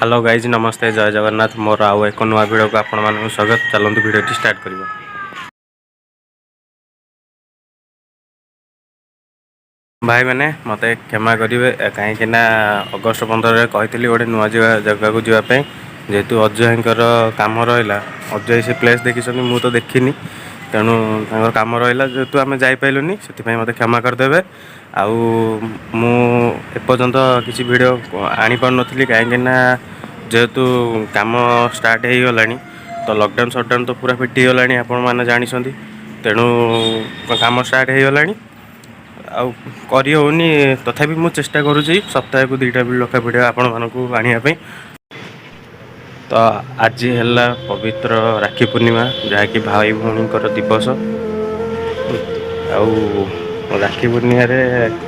Hello guys नमस्ते जय जगन्नाथ मोर आउ एक नुआ भिडियो को आपण मानक स्वागत। चलतु भिडियो स्टार्ट करिबा। भाई मैंने मते क्षमा करेंगे कहीं अगस्ट 15 कही गोटे नुआ जगह को जावाई जेहेतु अजयकर कम रहा अजय से प्लेस देखी मु तो देखनी तेणु कम रहा जेहेतु आम जापलुनि से मत क्षमा करदे। आउ मु एपर्यंत किसी वीडियो आनी पार नी कहीं जेहेतु कम स्टार्ट हो गला तो लॉकडाउन सटडाउन तो पूरा फिटी गला आपण मैंने जानते तेणु कम स्टार्ट हो गला आउ करी होनी तथापि मु चेष्टा करुँची सप्ताह को 2टा लखा भिडियो आपण मानक आने तो आज है पवित्र राखी पूर्णिमा जहाँकि भाई भौणी दिवस आउ राखी पूर्णिमा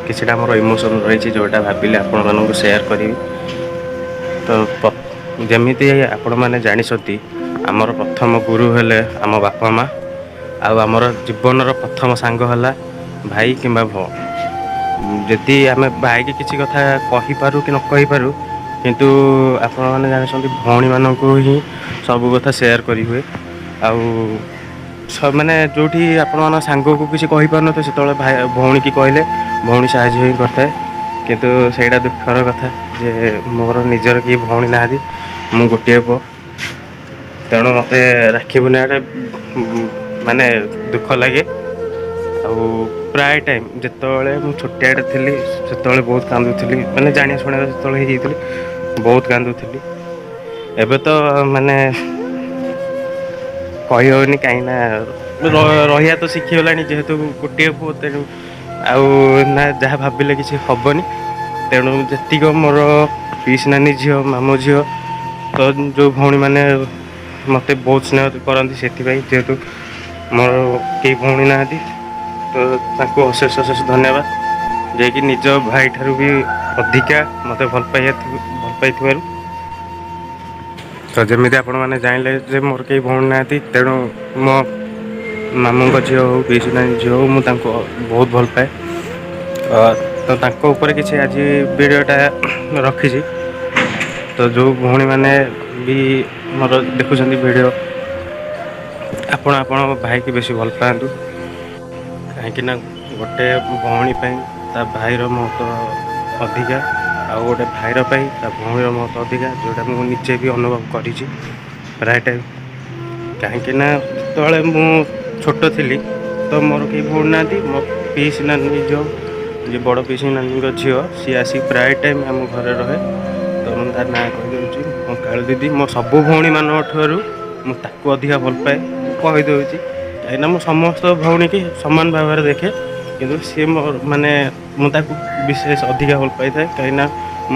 किसी मोर इमोशन रही जोटा भाविले आपण मानक सेयार करी। तो जमीती आपण मैंने जानते आमर प्रथम गुरु हेले आम बापा माँ आमर जीवन प्रथम सांग है भाई कि जदि आम भाई की किसी कथा कहीपरू कि न कहीपरू किंतु आपण मैंने जानते भौणी मानक ही सब कथा सेयार करी हुए आउ सब मैंने जो आपण सांग को किसी कहीपर न से भाई भौणी की कहले भौणी साहय ही करता किंतु सेटा दुखर कथा जे मोर निजर कि भौणी ना मु गोटे पुओ तेणु मत राखी पूर्णिमा माने दुख लगे। प्राय टाइम जिते छोटियाटे थी से बहुत कांदुली मैंने जानिया शुणा जो बहुत कांदुली एबे तो माने कही होनी कहीं रहा तो शिखीगला जेहेतु गोटे पुओ तेणु आउ ना जहाँ भाविले किसी हेनी तेणु जीक मोर पीस नानी झी मामू झी तो जो भौणी मैंने मत बहुत स्नेह करती से जेहेतु मोर कई भौणी ना तो अशेष अशेष धन्यवाद जे कि निज भाई ठारू भी अधिका मत भल पाई तो जमी आपण मैंने जानले मोर कई भौणी ना तेणु मो मामू झील हो पीसी नानी झील हो मुझे बहुत भल पाए तो ऊपर किसी आज वीडियोटा रखी तो जो भौणी मैंने भी मोर देखुं वीडियो आपण भाई की बेसी भल पातु कहीं गोटे भौणी ता भाईर महत्व अधिका आ गोटे भाईर ता भौणीर महत्व अधिका जोटा मुझे निजे भी अनुभव करी प्राय टाइम कहीं जो मु छोट थी तो मोर कई भौणी ना मो पीसी नानी जो बड़ पीसी नानी झी सी आसी प्राय टाइम आम घर रहे तो मुझे तार ना कहीदे मो कालू दीदी मो सबू भौणी मान ठारू मुझे अधिका भल पाए कहीदे कहीं मु समस्त भौणी की सामान भाव में देखे किंतु सी माने मुझे विशेष अधिका भल पाई था कहीं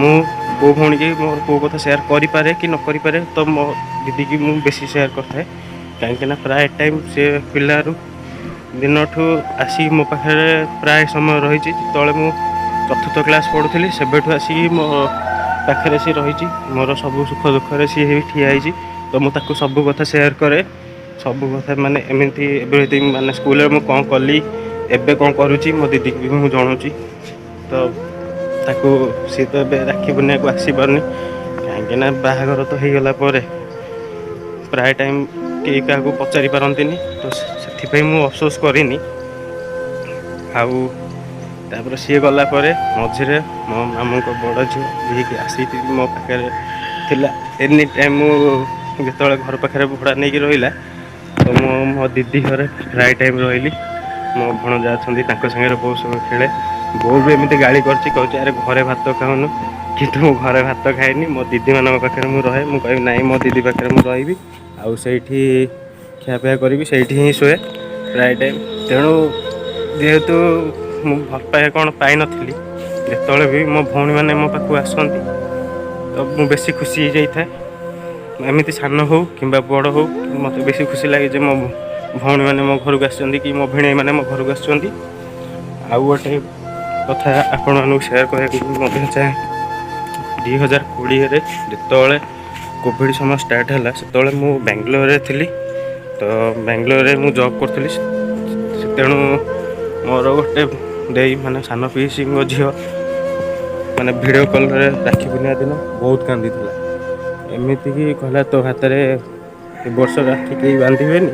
मु को भौणी की मोर को कथा सेयार करें कि न करें तो मो दीदी की मुझे बेसी सेयार करता कहीं प्राय टाइम से पिलारू दिन ठू आसी मो पाखे प्राय समय रही जो मु चतुर्थ क्लास पढ़ुली से आसिक मो पाखे सी रही मोर सब सुख दुखे सी भी ठिया तो मुझे सब कथा सेयार करे सब कथा माने एमती एवरीथिंग माने स्कूल में कौन कली एबे कौन करुँची मो दीदी भी मुझे जनाऊँगी तो ताकू सी तो ए राखी पूर्णिमा को आसी पारनी कहीं बाहागर तो हो गला प्राय टाइम कई क्या पचारि पारती तो से अफसोस करनी आउर सी गला मझे मो मामू को बड़ झी जी आसी मो पाखे एनी टाइम जो घर पाखे भड़ा नहीं रहा तो मो दीदी घर प्राय टाइम रही मो भणजा अच्छा सागर बहुत समय खेले बहुत भी एमती गाड़ी कर अरे घरे भात खाऊनु कितु मो घरे भात खाएनी मो दीदी मान पाखे रहे मुझे ना मो दीदी पाखे रही आउ से खियापिया करी से ही शुए प्राय टाइम तेणु जेहेतु मु भल पाए कौन पाई नी जो भी मो भौणी मैंने मो पाक आसती तो मु बेसी खुशी हो जाए एमती सान हो कि बड़ हो मत बेसी खुशी लगे मो भौणी मैंने मो घर को आसुँच कि मो भिणे मैंने मो घर को आसुँच आउ गोटे कथा आपण मानक सेयार कराया चाहे 2020 जो कोविड समय स्टार्ट है से मु बेंगलोर थी तो बेंगलोर में मु जॉब करी तेणु मोर गोटे दे माने सान पीसी झील माने वीडियो कॉल राखी पूर्णिमा दिन बहुत कांदी ଏମିତିକି କହିଲା ତୋ ହାତରେ ଏ ବର୍ଷ ରାକ୍ଷୀ କେହି ବାନ୍ଧିବେନି।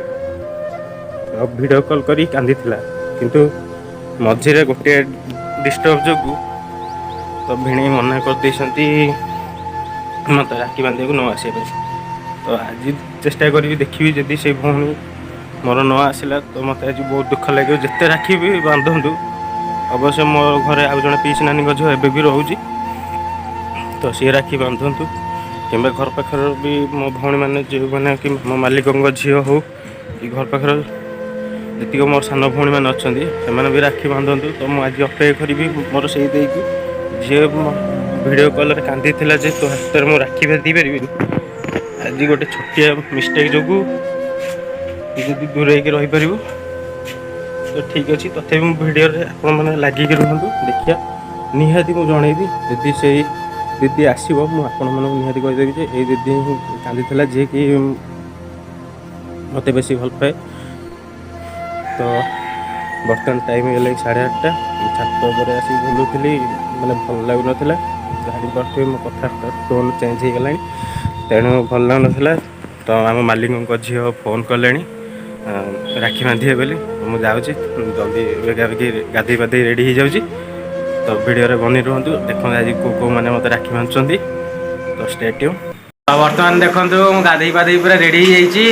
ଭିଡ଼ିଓ କଲ୍ କରି କାନ୍ଦିଥିଲା, କିନ୍ତୁ ମଝିରେ ଗୋଟିଏ ଡିଷ୍ଟର୍ବ ଯୋଗୁଁ ତ ଭିଣେଇ ମନା କରିଦେଇଛନ୍ତି ମୋତେ ରାକ୍ଷୀ ବାନ୍ଧିବାକୁ ନ ଆସିବା ପାଇଁ। ତ ଆଜି ଚେଷ୍ଟା କରିବି, ଦେଖିବି ଯଦି ସେ ଭଉଣୀ ମୋର ନ ଆସିଲା ତ ମୋତେ ଆଜି ବହୁତ ଦୁଃଖ ଲାଗିବ। ଯେତେ ରାକ୍ଷୀ ବି ବାନ୍ଧନ୍ତୁ, ଅବଶ୍ୟ ମୋ ଘରେ ଆଉ ଜଣେ ପିଇସି ନାନୀଙ୍କ ଝିଅ ଏବେ ବି ରହୁଛି, ତ ସିଏ ରାକ୍ଷୀ ବାନ୍ଧନ୍ତୁ। କିମ୍ବା ଘର ପାଖର ବି ମୋ ଭଉଣୀମାନେ ଯେଉଁମାନେ କି ମୋ ମାଲିକଙ୍କ ଝିଅ ହଉ କି ଘର ପାଖର ଯେତିକ ମୋର ସାନ ଭଉଣୀମାନେ ଅଛନ୍ତି ସେମାନେ ବି ରାକ୍ଷୀ ବାନ୍ଧନ୍ତୁ। ତ ମୁଁ ଆଜି ଅପେକ୍ଷା କରିବି ମୋର ସେଇ ଦେଇକି, ଝିଅ ଭିଡ଼ିଓ କଲ୍ରେ କାନ୍ଦିଥିଲା ଯେ ତୋ ହାତରେ ମୁଁ ରାକ୍ଷୀ ବାନ୍ଧି ପାରିବିନି। ଆଜି ଗୋଟେ ଛୋଟିଆ ମିଷ୍ଟେକ୍ ଯୋଗୁଁ ଯଦି ଦୂରେଇକି ରହିପାରିବୁ ତ ଠିକ୍ ଅଛି। ତଥାପି ମୁଁ ଭିଡ଼ିଓରେ ଆପଣମାନେ ଲାଗିକି ରୁହନ୍ତୁ, ଦେଖିବା। ନିହାତି ମୁଁ ଜଣେଇବି ଯଦି ସେଇ ଦିଦି ଆସିବ, ମୁଁ ଆପଣମାନଙ୍କୁ ନିହାତି କହିଦେବି ଯେ ଏଇ ଦିଦି ହିଁ କାନ୍ଦିଥିଲା ଯିଏକି ମୋତେ ବେଶୀ ଭଲ ପାଏ। ତ ବର୍ତ୍ତମାନ ଟାଇମ୍ ହେଇଗଲା 8:30। ମୁଁ ଛାତ ଉପରେ ଆସିକି ବୁଲୁଥିଲି, ମାନେ ଭଲ ଲାଗୁନଥିଲା। ଜାଣିପାରୁଥିବେ ମୋ କଥା ଟୋନ୍ ଚେଞ୍ଜ ହେଇଗଲାଣି, ତେଣୁ ଭଲ ଲାଗୁନଥିଲା। ତ ଆମ ମାଲିକଙ୍କ ଝିଅ ଫୋନ୍ କଲେଣି ରାକ୍ଷୀ ବାନ୍ଧିବେ ବୋଲି। ମୁଁ ଯାଉଛି ଜଲ୍ଦି ଗାଧୋଇ ପାଧୋଇ ରେଡ଼ି ହେଇଯାଉଛି। ତ ଭିଡ଼ିଓରେ ବନେଇ ରୁହନ୍ତୁ, ଦେଖନ୍ତୁ ଆଜି କେଉଁମାନେ ମୋତେ ରାକ୍ଷୀ ବାନ୍ଧୁଛନ୍ତି। ତ ଷ୍ଟେ ଟ୍ୟୁନ୍। ବର୍ତ୍ତମାନ ଦେଖନ୍ତୁ ମୁଁ ଗାଧୋଇ ପାଧୋଇ ପୁରା ରେଡ଼ି ହେଇଯାଇଛି।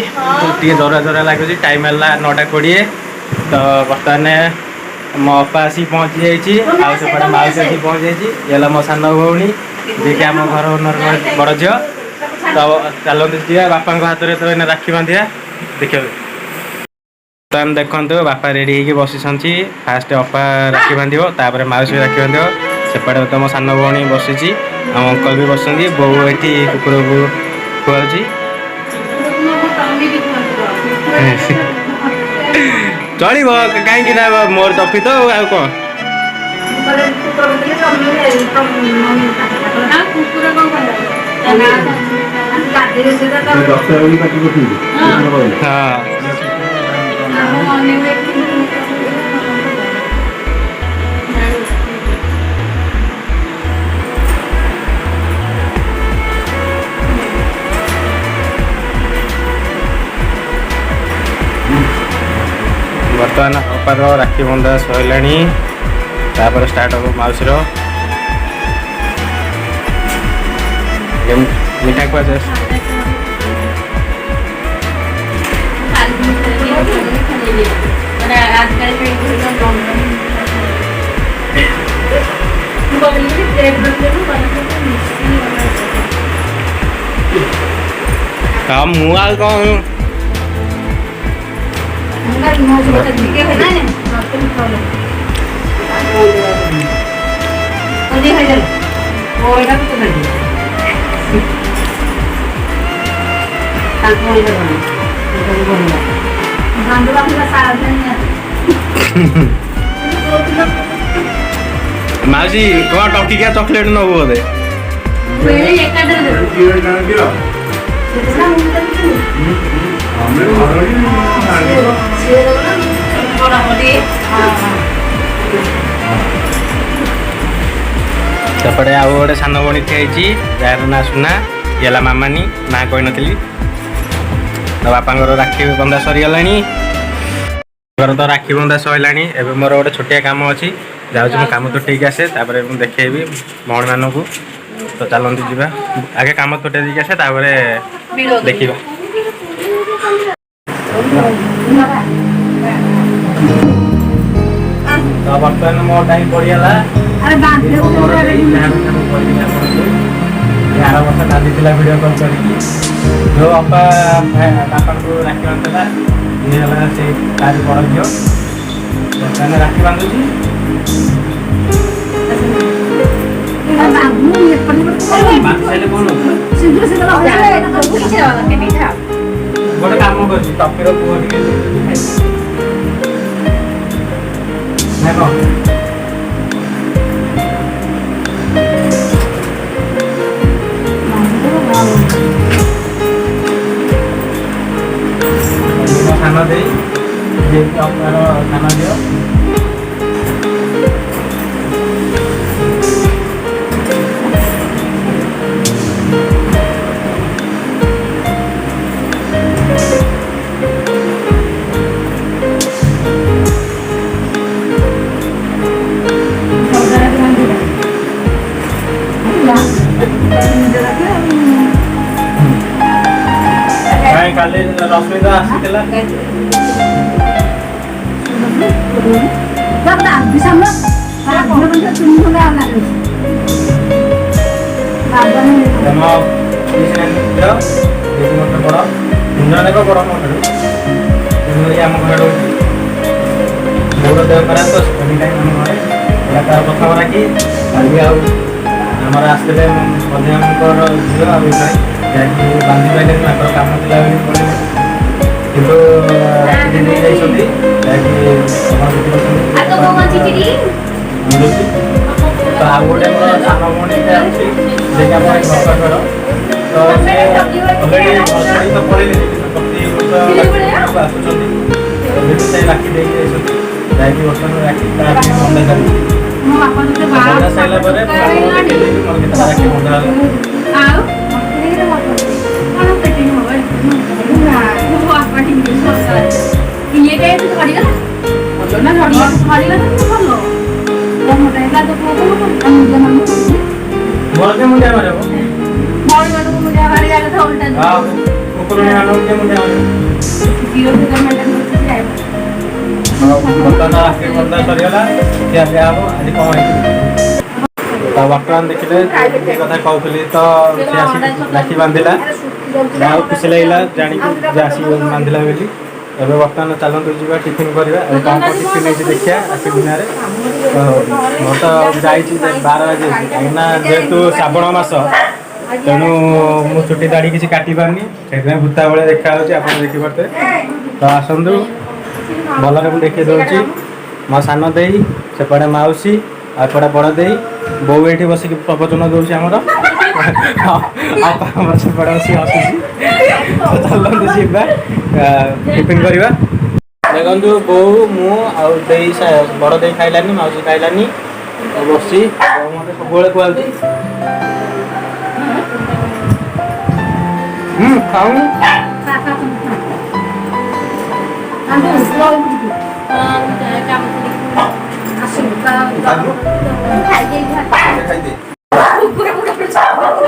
ଟିକେ ଡରା ଲାଗୁଛି। ଟାଇମ୍ ହେଲା 9:20। ତ ବର୍ତ୍ତମାନ ମୋ ଅପା ଆସିକି ପହଞ୍ଚି ଯାଇଛି, ଆଉ ସେପଟେ ମାଉସୀ ଆସିକି ପହଞ୍ଚି ଯାଇଛି। ଇଏ ହେଲା ମୋ ସାନ ଭଉଣୀ, ଯିଏକି ଆମ ଘର ଓନରଙ୍କ ବଡ଼ ଝିଅ। ତ ଚାଲନ୍ତୁ ଯିବା ବାପାଙ୍କ ହାତରେ ତ ଏଇନା ରାକ୍ଷୀ ବାନ୍ଧିବା, ଦେଖିବାକୁ। ବର୍ତ୍ତମାନ ଦେଖନ୍ତୁ ବାପା ରେଡ଼ି ହେଇକି ବସିଛନ୍ତି। ଫାଷ୍ଟ ଅପା ରାକ୍ଷୀ ବାନ୍ଧିବ, ତାପରେ ମାଉସୀ ରାକ୍ଷୀ ବାନ୍ଧିବ। ସେପଟେ ତ ମୋ ସାନ ଭଉଣୀ ବସିଛି, ଆମ ଅଙ୍କଲ ବି ବସିଛନ୍ତି। ବୋଉ ଏଠି କୁକୁରକୁ ଖୁଆଉଛି। ଚଳିବ, କାହିଁକି ନା ମୋର ଟପି ତ ଆଉ କ'ଣ। ବର୍ତ୍ତମାନ ଅପାର ରାକ୍ଷୀ ବନ୍ଧା ସରିଲାଣି, ତାପରେ ଷ୍ଟାର୍ଟ ହେବ ମାଉସୀର। ମିଠା କୁହାଯାଏ। ମୁଁ ଆଉ କ'ଣ ମାଉସୀ କ'ଣ ଟଙ୍କିକିଆ ଚକୋଲେଟ୍ ନେବୁ ବୋଧେ? ସେପଟେ ଆଉ ଗୋଟେ ସାନ ଭଉଣୀ ଠିଆ ହେଇଛି, ଯାହାର ନାଁ ସୁନା। ଇଏ ହେଲା ମାମାନି, ନାଁ କହିନଥିଲି। ତ ବାପାଙ୍କର ରାକ୍ଷୀ ବନ୍ଧା ସରିଗଲାଣି। ତ ରାକ୍ଷୀ ବନ୍ଧା ସରିଲାଣି। ଏବେ ମୋର ଗୋଟେ ଛୋଟିଆ କାମ ଅଛି, ଯାଉଛି ମୁଁ କାମ ତୁଟେଇକି ଆସେ, ତାପରେ ମୁଁ ଦେଖେଇବି ଭଉଣୀମାନଙ୍କୁ। ତ ଚାଲନ୍ତୁ ଯିବା, ଆଗେ କାମ ତୁଟେଇ ଦେଇକି ଆସେ, ତାପରେ ଦେଖିବା। ତ ବର୍ତ୍ତମାନ ମୋ ଟାଇମ୍ ପଡ଼ିଗଲା। ଆର ବର୍ଷ କାନ୍ଦିଥିଲା ଭିଡ଼ିଓ କଲ୍ କରିକି, ଯେଉଁ ଅପା ବାପାଙ୍କୁ ରାକ୍ଷୀ ବାନ୍ଧିଥିଲା, ଇଏ ହେଲା ସେ ତାରି ବଡ଼ ଝିଅ। ବର୍ତ୍ତମାନ ରାକ୍ଷୀ ବାନ୍ଧୁଛି। ଗୋଟେ କାମ କରୁଛି, ଟପିର ପୁଅ ଟିକେ ସାନ ଦେଇ, ଯିଏକି ଅପାର ସାନ ଝିଅ। କାଲି ରଶ୍ମିତା ଆସିଥିଲା ବଡ଼ ଜଣକ ବଡ଼ ମଠାରୁ ଆମ ଘରେ ରହୁଛି ମୋର ଦେହ ଖରାପ ତ ସେଥିପାଇଁ ଆମ ଘରେ ଏହା ତାର ପ୍ରଥମ ରାକ୍ଷୀ କାଲି ଆଉ ଆମର ଆସିଥିଲେ ମଧ୍ୟଙ୍କର ଝିଅ ଆଉ ଭାଇ ଯାହାକି ବାନ୍ଧି ପାଇଲେନି ତାଙ୍କର କାମ ଥିଲା ବୋଲି ପଳେଇଲେ କିନ୍ତୁ ରାକ୍ଷୀ ଦେଇ ଯାଇଛନ୍ତି ଯାହାକି ତ ଆଉ ଗୋଟେ ମୋର ସାନ ଭଉଣୀଟେ ଅଛି ଯିଏକି ଆମ ଘର ପାଖର ତ ସେ ଅଲରେଡ଼ି ଅଲରେଡ଼ି ତ ପଳେଇଲେନି ପ୍ରତି ବର୍ଷ ଆସୁଛନ୍ତି ଅଲରେଡ଼ି ସେ ରାକ୍ଷୀ ଦେଇକି ଯାଇଛନ୍ତି ଯାଇକି ବର୍ତ୍ତମାନ ରାକ୍ଷୀ ତା ପାଇଁ ବନ୍ଧା ଚାଲିଛି ବନ୍ଧା ସାରିଲା ପରେ ମୋର କେତେ ରାକ୍ଷୀ ବନ୍ଧା ହେଲା ଭଲ ମୁଣ୍ଡିଆ ମାରିବ ବର୍ତ୍ତମାନ ରାକ୍ଷୀ ବନ୍ଧା ସରିଗଲା ଖିଆ ପିଆ ହବ ଆଜି କ'ଣ ହେଇଛି ତ ବର୍ତ୍ତମାନ ଦେଖିଲେ ଏ କଥା କହୁଥିଲି ତ ସେ ଆସି ରାକ୍ଷୀ ବାନ୍ଧିଲା ଆଉ ଖୁସି ଲାଗିଲା ଜାଣିକି ଯେ ଆସିକି ବାନ୍ଧିଲା ବୋଲି ଏବେ ବର୍ତ୍ତମାନ ଚାଲନ୍ତୁ ଯିବା ଟିଫିନ୍ କରିବା ଆଉ କ'ଣ କ'ଣ ଟିଫିନ୍ ହେଇଛି ଦେଖିବା ରାକ୍ଷୀ ଦିନରେ ମୋର ତ ଯାଇଛି 12 ବାଜେ କାହିଁକିନା ଯେହେତୁ ଶ୍ରାବଣ ମାସ ତେଣୁ ମୁଁ ଚୁଟି ଦାଢ଼ି କିଛି କାଟି ପାରୁନି ସେଥିପାଇଁ ଭୂତା ଭଳିଆ ଦେଖାଯାଉଛି ଆପଣ ଦେଖିପାରୁଥିବେ ତ ଆସନ୍ତୁ ଭଲରେ ମୁଁ ଦେଖେଇ ଦେଉଛି ମୋ ସାନ ଦେଇ ସେପଟେ ମାଉସୀ ଆଉ ଏପଟେ ବଡ଼ ଦେଇ ବୋଉ ଏଇଠି ବସିକି ପ୍ରବଚନ ଦେଉଛି ଆମର ଆମର ସେପଟେ ବସିକି ହସୁଛି ଚାଲନ୍ତୁ ଯିବା ଟିଫିନ୍ କରିବା ଦେଖନ୍ତୁ ବୋଉ ମୁଁ ଆଉ ଦେଇ ବଡ଼ ଦେଇ ଖାଇଲାନି ମାଉସୀ ଖାଇଲାନି ବସି ମୋତେ ସବୁବେଳେ କୁହାଉଛି ଖାଉନି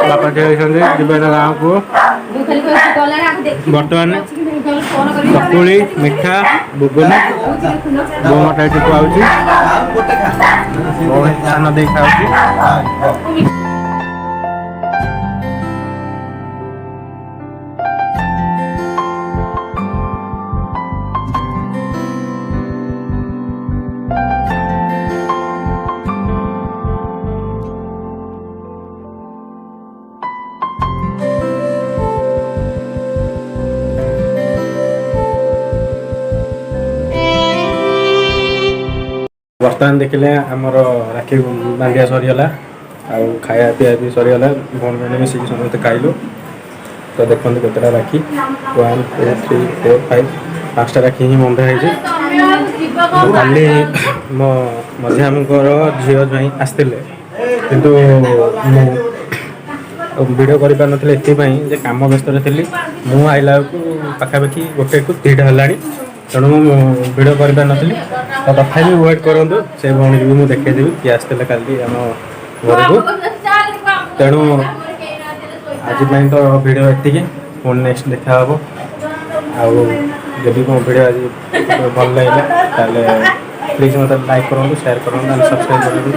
ବାପା ଯାଇଛନ୍ତି ଯିବେ ଗାଁକୁ ବର୍ତ୍ତମାନ ଚକୁଳି ମିଠା ବୁଗୁନି ବୋଉ ମଟା ଏଠି ଖୁଆଉଛି ସାନ ଦେଇ ଖାଉଛି ବର୍ତ୍ତମାନ ଦେଖିଲେ ଆମର ରାକ୍ଷୀ ବାନ୍ଧିବା ସରିଗଲା ଆଉ ଖାଇବା ପିଇବା ବି ସରିଗଲା ଭଉଣୀମାନେ ମିଶିକି ସମସ୍ତେ ଖାଇଲୁ ତ ଦେଖନ୍ତୁ କେତେଟା ରାକ୍ଷୀ 1 2 3 4 5 ପାଞ୍ଚଟା ରାକ୍ଷୀ ହିଁ ବନ୍ଧା ହେଇଛି କାଲି ମୋ ମଝିଆଙ୍କର ଝିଅ ଜ୍ୱାଇଁ ଆସିଥିଲେ କିନ୍ତୁ ମୁଁ ଭିଡ଼ିଓ କରିପାରିନଥିଲି ଏଥିପାଇଁ ଯେ କାମ ବ୍ୟସ୍ତରେ ଥିଲି ମୁଁ ଆଇଲା ବେଳକୁ ପାଖାପାଖି 1-2 ହେଲାଣି ତେଣୁ ମୁଁ ଭିଡ଼ିଓ କରିପାରିନଥିଲି ତ ତଥାପି ୱେଟ୍ କରନ୍ତୁ ସେ ଭଉଣୀକି ବି ମୁଁ ଦେଖେଇଦେବି କିଏ ଆସିଥିଲେ କାଲି ଆମ ଘରକୁ ତେଣୁ ଆଜି ପାଇଁ ତ ଭିଡ଼ିଓ ଏତିକି ପୁଣି ନେକ୍ସଟ ଦେଖା ହେବ ଆଉ ଯଦି ମୋ ଭିଡ଼ିଓ ଆଜି ଭଲ ଲାଗିଲା ତାହେଲେ ପ୍ଲିଜ୍ ମୋତେ ଲାଇକ୍ କରନ୍ତୁ ସେୟାର କରନ୍ତୁ ଆଉ ସବସ୍କ୍ରାଇବ୍ କରନ୍ତୁ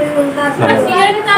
ଧନ୍ୟବାଦ।